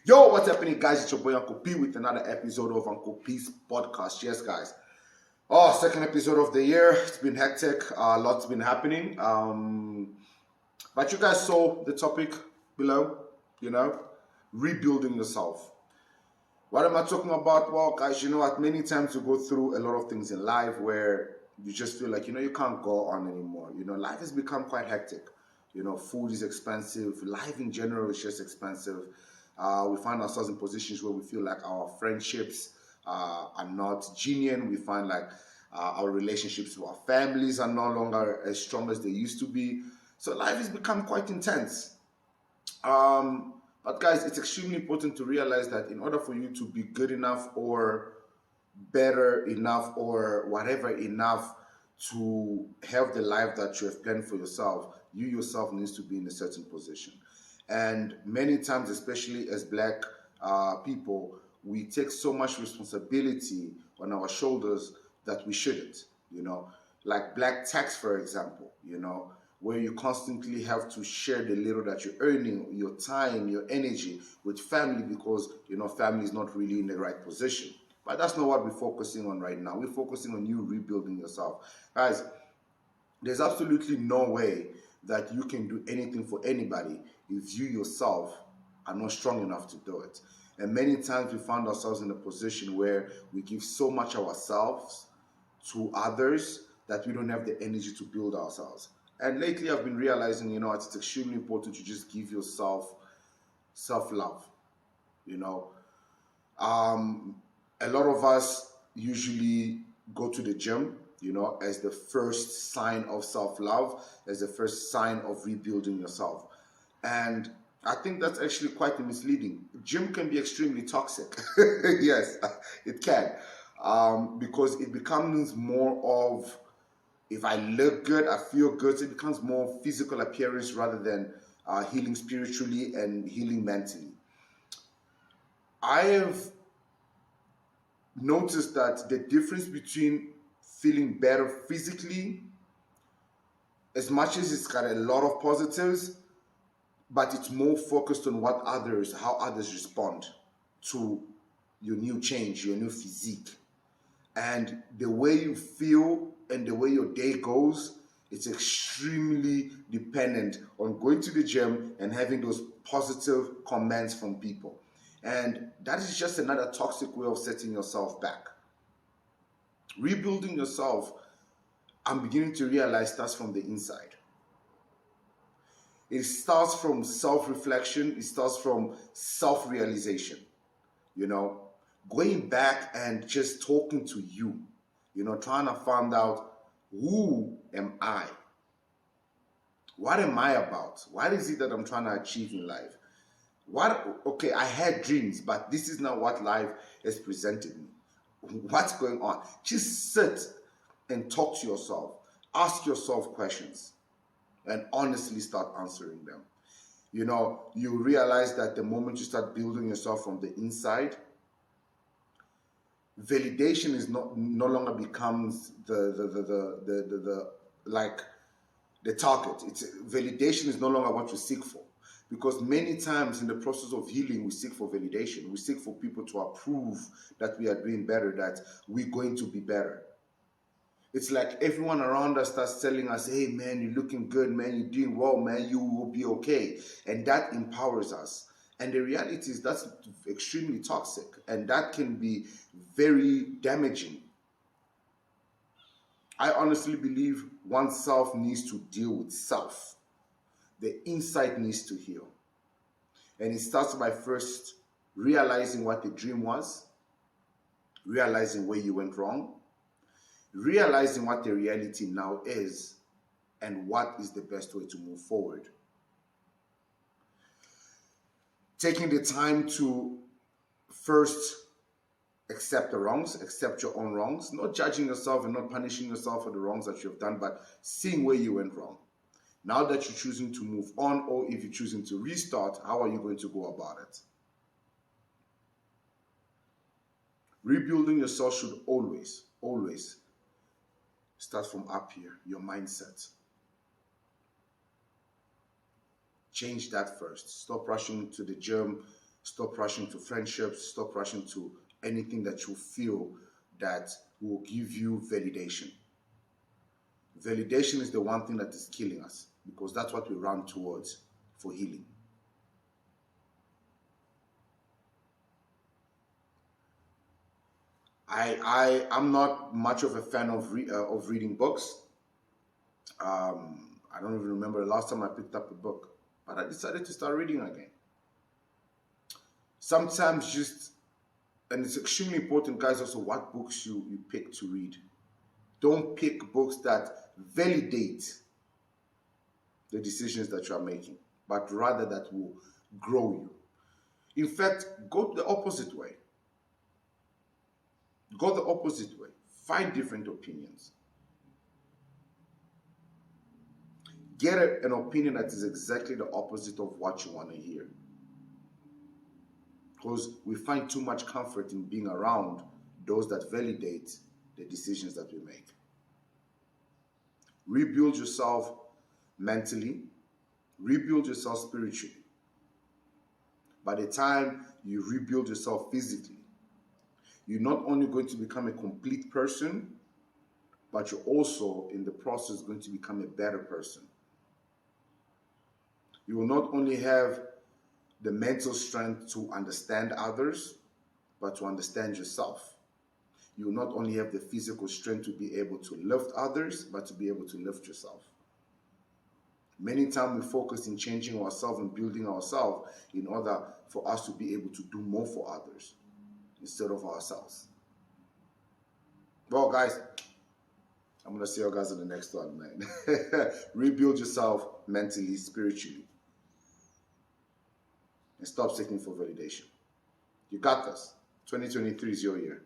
Yo, what's happening, guys? It's your boy Uncle P with another episode of Uncle P's podcast. Yes, guys. Oh, second episode of the year. It's been hectic. Lots been happening. But you guys saw the topic below, rebuilding yourself. What am I talking about? Well, guys, you know what? Many times you go through a lot of things in life where you just feel like, you can't go on anymore. Life has become quite hectic. Food is expensive. Life in general is just expensive. We find ourselves in positions where we feel like our friendships are not genuine. We find like our relationships with our families are no longer as strong as they used to be. So life has become quite intense. But guys, it's extremely important to realize that in order for you to be good enough or better enough or whatever enough to have the life that you have planned for yourself, you yourself needs to be in a certain position. And many times, especially as black people, we take so much responsibility on our shoulders that we shouldn't, like black tax, for example, where you constantly have to share the little that you're earning, your time, your energy with family because, family is not really in the right position. But that's not what we're focusing on right now. We're focusing on you rebuilding yourself. Guys, there's absolutely no way that you can do anything for anybody if you yourself are not strong enough to do it. And many times we find ourselves in a position where we give so much ourselves to others that we don't have the energy to build ourselves. And lately I've been realizing, it's extremely important to just give yourself self-love, you know. A lot of us usually go to the gym, as the first sign of self-love, as the first sign of rebuilding yourself. And I think that's actually quite misleading. Gym can be extremely toxic. Yes, it can. Because it becomes more of, if I look good, I feel good. So it becomes more physical appearance rather than healing spiritually and healing mentally. I have noticed that the difference between feeling better physically, as much as it's got a lot of positives, but it's more focused on how others respond to your new change, your new physique. And the way you feel and the way your day goes, it's extremely dependent on going to the gym and having those positive comments from people. And that is just another toxic way of setting yourself back. Rebuilding yourself, I'm beginning to realize, starts from the inside. It starts from self-reflection. It starts from self-realization, going back and just talking to you, trying to find out, who am I? What am I about? What is it that I'm trying to achieve in life? Okay, I had dreams, but this is not what life has presented me. What's going on? Just sit and talk to yourself. Ask yourself questions and honestly start answering them. You realize that the moment you start building yourself from the inside, validation is no longer becomes the target. It's validation is no longer what you seek for. Because many times in the process of healing, we seek for validation. We seek for people to approve that we are doing better, that we're going to be better. It's like everyone around us starts telling us, hey, man, you're looking good, man, you're doing well, man, you will be okay. And that empowers us. And the reality is that's extremely toxic. And that can be very damaging. I honestly believe oneself needs to deal with self. The inside needs to heal. And it starts by first realizing what the dream was, realizing where you went wrong, realizing what the reality now is, and what is the best way to move forward. Taking the time to first accept the wrongs, accept your own wrongs, not judging yourself and not punishing yourself for the wrongs that you've done, but seeing where you went wrong. Now that you're choosing to move on, or if you're choosing to restart, how are you going to go about it? Rebuilding yourself should always start from up here, your mindset. Change that first. Stop rushing to the gym Stop rushing to friendships. Stop rushing to anything that you feel that will give you validation. Validation is the one thing that is killing us, because that's what we run towards for healing. I'm not much of a fan of reading books. I don't even remember the last time I picked up a book, but I decided to start reading again. Sometimes and it's extremely important, guys, also what books you pick to read. Don't pick books that validate the decisions that you are making, but rather that will grow you. In fact, go the opposite way. Go the opposite way. Find different opinions. Get an opinion that is exactly the opposite of what you want to hear. Because we find too much comfort in being around those that validate the decisions that we make. Rebuild yourself mentally. Rebuild yourself spiritually. By the time you rebuild yourself physically, you're not only going to become a complete person, but you're also in the process going to become a better person. You will not only have the mental strength to understand others, but to understand yourself. You will not only have the physical strength to be able to lift others, but to be able to lift yourself. Many times we focus in changing ourselves and building ourselves in order for us to be able to do more for others instead of ourselves. Well, guys, I'm going to see you guys in the next one, man. Rebuild yourself mentally, spiritually. And stop seeking for validation. You got this. 2023 is your year.